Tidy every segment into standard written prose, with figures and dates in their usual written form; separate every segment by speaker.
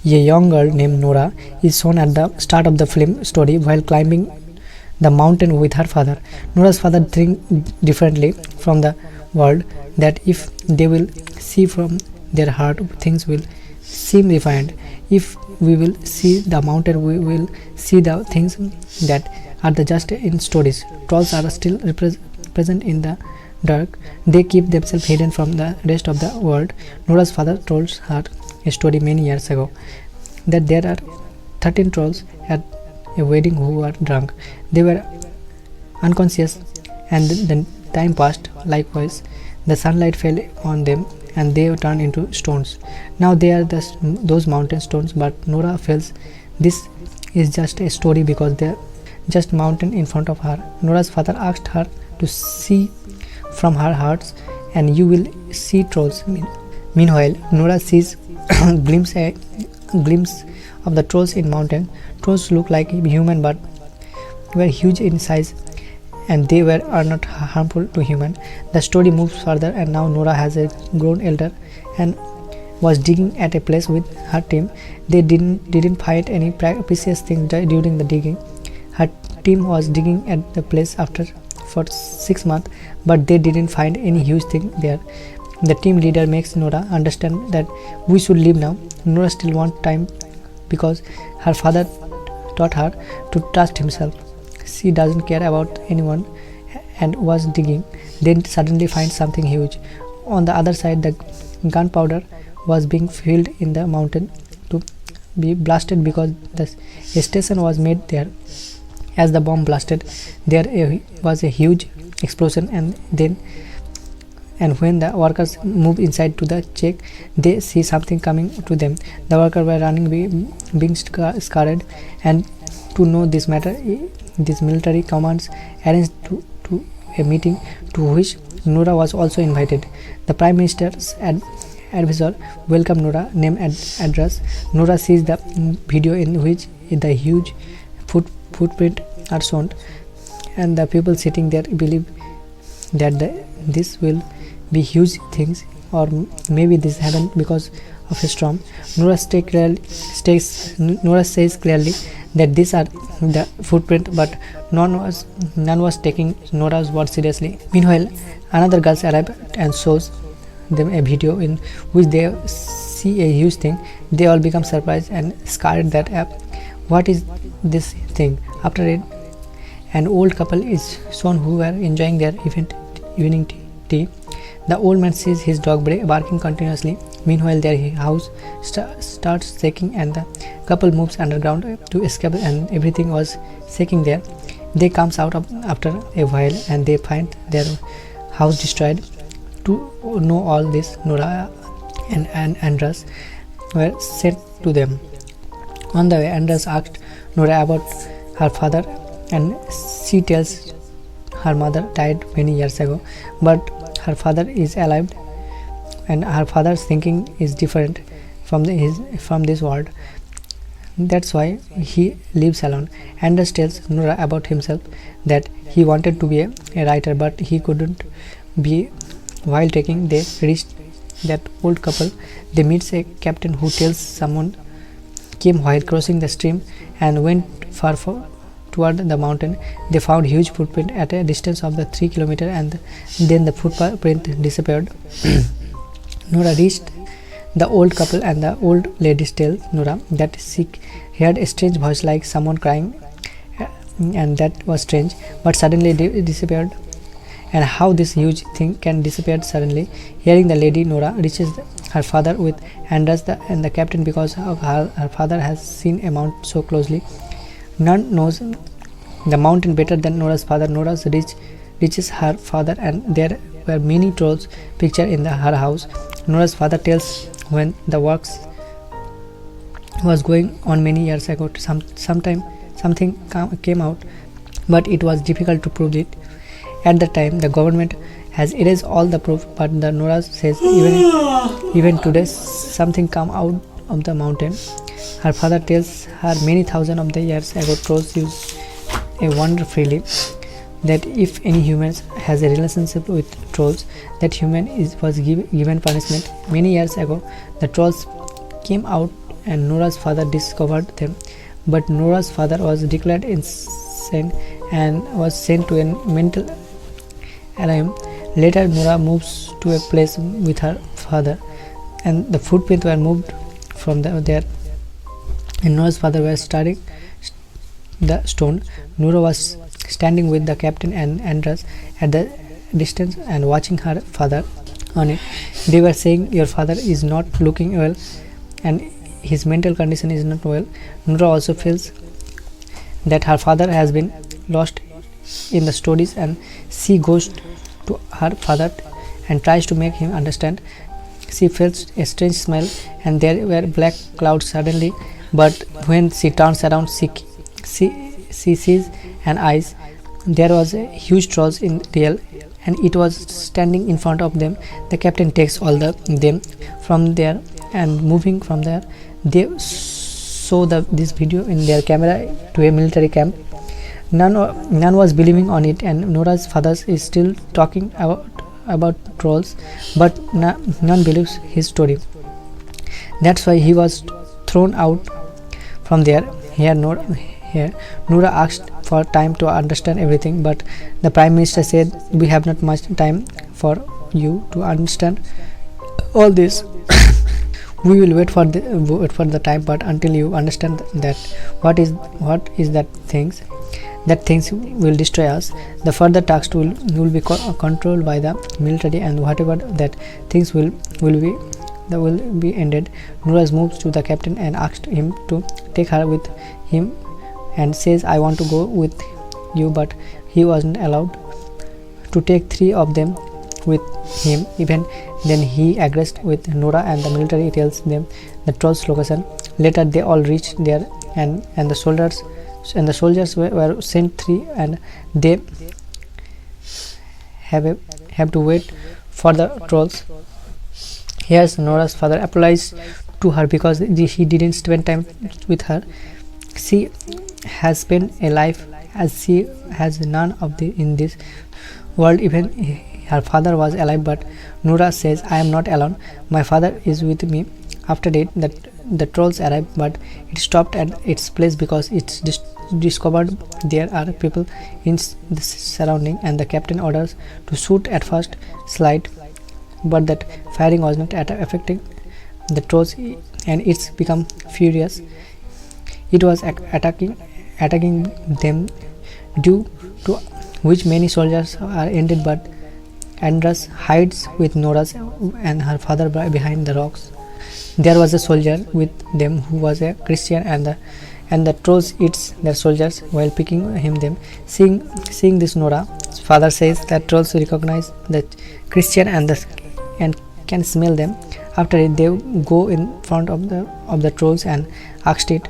Speaker 1: A young girl named Nora is shown at the start of the film story while climbing the mountain with her father. Nora's father thinks differently from the world, that if they will see from their heart, things will seem refined. If we will see the mountain, we will see the things that are the just in stories. Trolls are still present in the dark. They keep themselves hidden from the rest of the world. Nora's father told her a story many years ago that there are 13 trolls at a wedding who were drunk. They were unconscious, and the time passed. Likewise, the sunlight fell on them and they turned into stones. Now they are those mountain stones, but Nora feels this is just a story because they are just mountain in front of her. Nora's father asked her to see from her hearts and you will see trolls. Meanwhile, Nora sees a glimpse of the trolls in mountain. Trolls look like human but were huge in size, and they are not harmful to human. The story moves further, and now Nora has a grown elder and was digging at a place with her team. They didn't find any precious thing during the digging. Her team was digging at the place for 6 months, but they didn't find any huge thing there. The team leader makes Nora understand that we should leave now. Nora still wants time because her father taught her to trust himself. She doesn't care about anyone and was digging, then suddenly finds something huge. On the other side, the gunpowder was being filled in the mountain to be blasted because the station was made there. As the bomb blasted, there was a huge explosion, and when the workers move inside to the check, they see something coming to them. The workers were running, being scared, and to know this matter, these military commands arranged to a meeting to which Nora was also invited. The Prime Minister's advisor welcomed Nora, name and address. Nora sees the video in which the huge footprint are shown, and the people sitting there believe that this will be huge things, or maybe this happened because of a storm. Nora says clearly that these are the footprint, but none was taking Nora's word seriously. Meanwhile, another girl arrives and shows them a video in which they see a huge thing. They all become surprised and scared that what is this thing? After it, an old couple is shown who were enjoying their evening tea. The old man sees his dog barking continuously. Meanwhile, their house starts shaking and the couple moves underground to escape, and everything was shaking there. They comes out after a while and they find their house destroyed. To know all this, Nora and Andras were sent to them. On the way, Andras asked Nora about her father, and she tells her mother died many years ago, but her father is alive, and her father's thinking is different from this world. That's why he lives alone. Anders tells Nora about himself, that he wanted to be a writer but he couldn't be. While trekking, they reached that old couple. They meet a captain who tells someone came while crossing the stream and went far toward the mountain. They found huge footprint at a distance of the 3 kilometers, and then the footprint disappeared. Nora reached the old couple, and the old lady tells Nora that she heard a strange voice like someone crying, and that was strange, but suddenly it disappeared. And how this huge thing can disappear suddenly? Hearing the lady, Nora reaches her father with Anders and the captain because of her father has seen a mountain so closely. None knows the mountain better than Nora's father. Nora reaches her father, and there were many trolls pictured in her house. Nora's father tells when the works was going on many years ago, something came out, but it was difficult to prove it. At the time, the government has erased all the proof, but the Nora says even today something come out of the mountain. Her father tells her many thousands of the years ago trolls used a wonder freely, that if any human has a relationship with trolls, that human was given punishment. Many years ago, the trolls came out and Nora's father discovered them, but Nora's father was declared insane and was sent to a mental asylum. Later, Nora moves to a place with her father, and the footprints were moved from there. And Nora's father was studying the stone. Nora was standing with the captain and Andras at the distance and watching her father on it. They were saying, "Your father is not looking well, and his mental condition is not well." Nora also feels that her father has been lost in the stories, and she goes to her father and tries to make him understand. She felt a strange smell, and there were black clouds suddenly, but when she turns around, she sees an eyes. There was a huge troll in real, and it was standing in front of them. The captain takes all them from there, and moving from there, they show this video in their camera to a military camp. None was believing on it, and Nora's father is still talking about trolls, but none believes his story. That's why he was thrown out from there. Here Nora asked for time to understand everything, but the Prime Minister said, "We have not much time for you to understand all this." We will wait for the time, but until you understand that what is that things will destroy us. The further tasks will be controlled by the military, and whatever that things will be ended. Nora moves to the captain and asked him to take her with him, and says, "I want to go with you," but he wasn't allowed to take 3 of them with him. Even then, he agrees with Nora, and the military tells them the troll's location. Later, they all reach there, and the soldiers were sent 3, and they have to wait for the trolls. Here's Nora's father apologized to her because he didn't spend time with her. She has spent a life as she has none of in this world. Even her father was alive, but Nora says, "I am not alone. My father is with me." After that, the trolls arrived, but it stopped at its place because it's discovered there are people in the surrounding, and the captain orders to shoot at first slide, but that firing was not affecting the trolls, and it's become furious. It was attacking them, due to which many soldiers are ended, but Andras hides with Nora and her father behind the rocks. There was a soldier with them who was a Christian, and the trolls eats their soldiers while picking them. Seeing this, Nora's father says that trolls recognize the Christian and can smell them. After it, they go in front of the trolls and asked it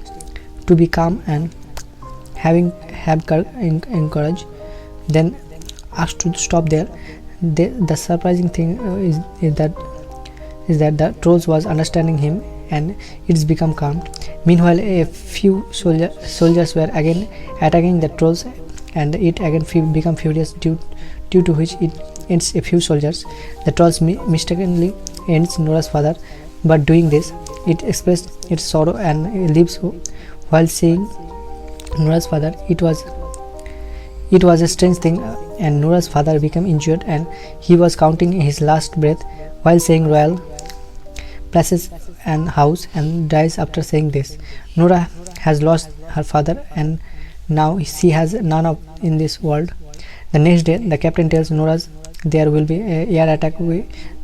Speaker 1: to be calm and have courage. Then asked to stop there. The surprising thing is that the trolls was understanding him, and it's become calm. Meanwhile, a few soldiers were again attacking the trolls, and it again become furious, due to which it ends a few soldiers. The trolls mistakenly ends Nora's father, but doing this, it expressed its sorrow and leaves. While seeing Nora's father, it was a strange thing, and Nora's father became injured, and he was counting his last breath while saying royal places and house, and dies after saying this. Nora has lost her father, and now she has none of in this world. The next day, the captain tells Nora there will be an air attack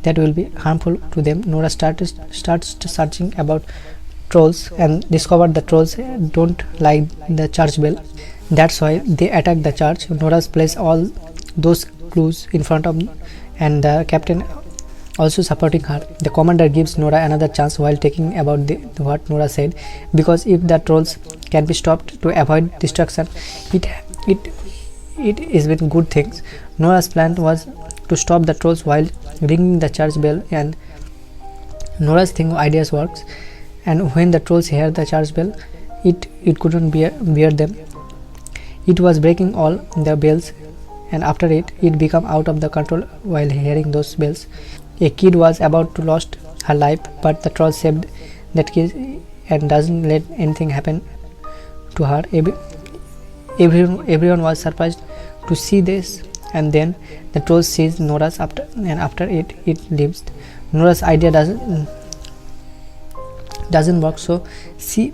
Speaker 1: that will be harmful to them. Nora starts searching about trolls and discovered the trolls don't like the church bell. That's why they attack the church. Nora places all those clues in front of, and the captain also supporting her. The commander gives Nora another chance while talking about what Nora said, because if the trolls can be stopped to avoid destruction, it is with good things. Nora's plan was to stop the trolls while ringing the church bell, and Nora's ideas works. And when the trolls hear the church bell, it couldn't bear them. It was breaking all the bells, and after it became out of the control while hearing those bells. A kid was about to lose her life, but the troll saved that kid and doesn't let anything happen to her. Everyone was surprised to see this, and then the troll sees Nora's after it leaves. Nora's idea doesn't work, so she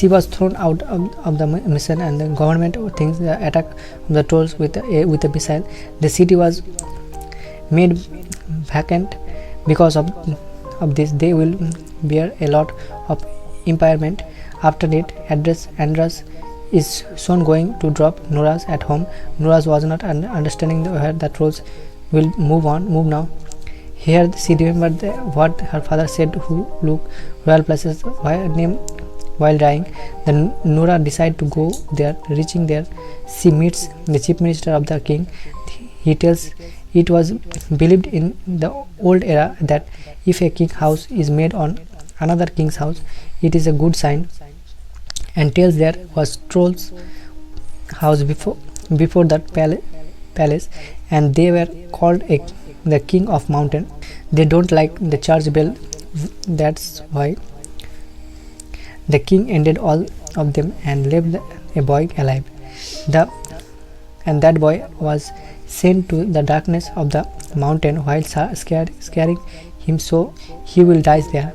Speaker 1: was thrown out of the mission, and the government thinks the attack of the trolls with a missile. The city was made vacant because of this. They will bear a lot of impairment. After it, Andras is soon going to drop Nora's at home. Nora's was not understanding where the trolls will move now. Here she remembered what her father said, who look royal places while dying. Then Nora decided to go there. Reaching there, she meets the chief minister of the king. He tells it was believed in the old era that if a king house is made on another king's house, it is a good sign, and tells there was trolls house before that palace, and they were called the king of mountain. They don't like the church bell. That's why the king ended all of them and left a boy alive. That boy was sent to the darkness of the mountain while scaring him, so he will die there.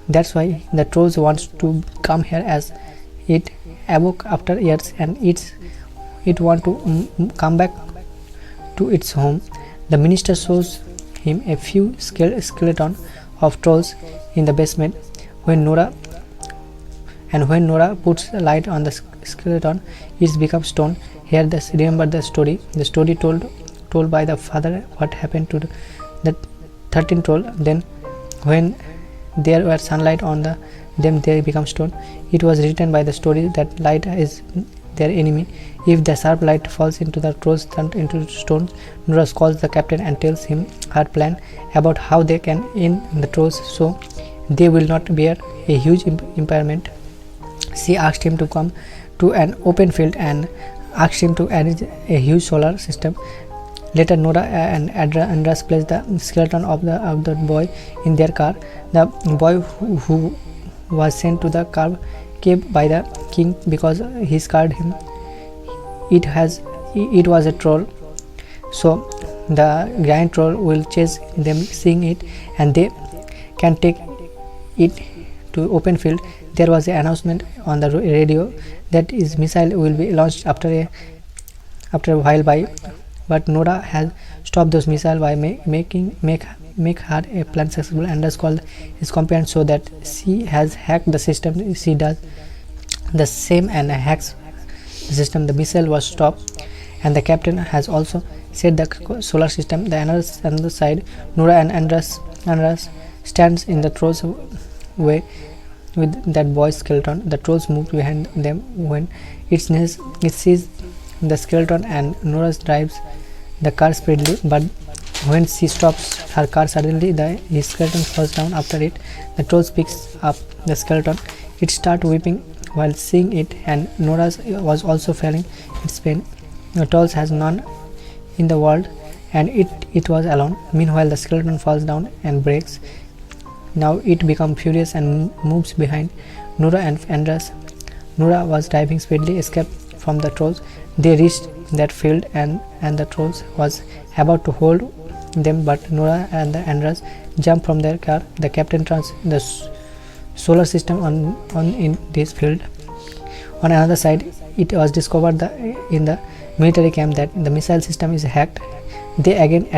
Speaker 1: That's why the trolls wants to come here, as it awoke after years and it want to come back to its home. The minister shows him a few skeleton of trolls in the basement. When Nora puts light on the skeleton, it becomes stone. Here, remember the story told by the father what happened to the 13 troll. Then, when there were sunlight on them, they become stone. It was written by the story that light is their enemy. If the sharp light falls into the trolls turned into stones, Nora calls the captain and tells him her plan about how they can end the trolls so they will not bear a huge impairment. She asked him to come to an open field and asked him to arrange a huge solar system. Later, Nora and Andras placed the skeleton of the boy in their car. The boy who was sent to the cave by the king because he scared him. It was a troll, so the giant troll will chase them, seeing it, and they can take it to open field. There was an announcement on the radio that his missile will be launched after a while but Nora has stopped those missiles by make her a plan successful. Anders called his companion so that she has hacked the system. She does the same and hacks the system. The missile was stopped, and the captain has also set the solar system. The another side, Nora and Andras stands in the troll's way with that boy's skeleton. The trolls moved behind them when it sees the skeleton, and Nora drives the car speedily, but when she stops her car, suddenly his skeleton falls down. After it, the troll picks up the skeleton. It starts weeping while seeing it, and Nora was also feeling its pain. The troll has none in the world, and it was alone. Meanwhile, the skeleton falls down and breaks. Now it becomes furious and moves behind Nora and Andras. Nora was driving speedily, escaped from the trolls. They reached that field, and the trolls was about to hold them, but Nora and Andras jumped from their car. The captain turns the solar system on in this field. On another side, it was discovered in the military camp that the missile system is hacked. They again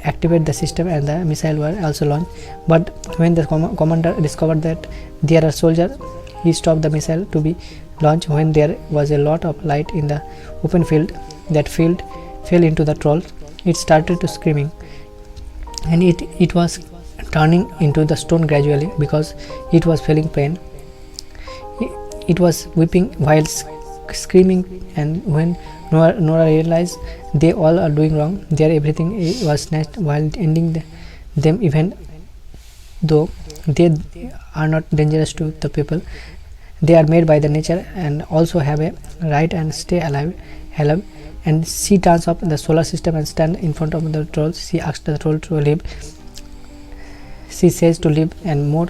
Speaker 1: activate the system, and the missile were also launched. But when the commander discovered that there are soldiers, he stopped the missile to be launched. When there was a lot of light in the open field, that field fell into the troll. It started to screaming, and it was turning into the stone gradually because it was feeling pain. It was weeping while screaming, and when Nora realized they all are doing wrong, their everything was snatched while ending them, even though they are not dangerous to the people. They are made by the nature and also have a right and stay alive. And she turns off the solar system and stand in front of the trolls. She asks the troll to leave. She says to leave and more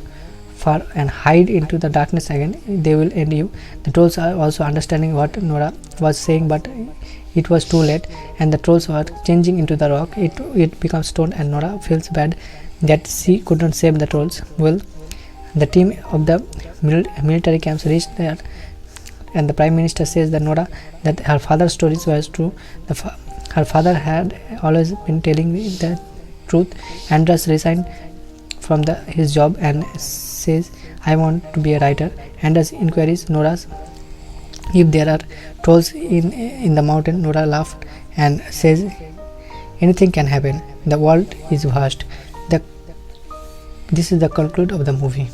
Speaker 1: far and hide into the darkness again. They will end you. The trolls are also understanding what Nora was saying, but it was too late, and the trolls were changing into the rock. It becomes stone, and Nora feels bad that she could not save the trolls. Well, the team of the military camps reached there, and the Prime Minister says that Nora that her father's stories were true. Her father had always been telling the truth. Andras resigned from his job and says, I want to be a writer. Andras inquires Nora's if there are trolls in the mountain. Nora laughed and says, anything can happen. The world is vast. This is the conclude of the movie.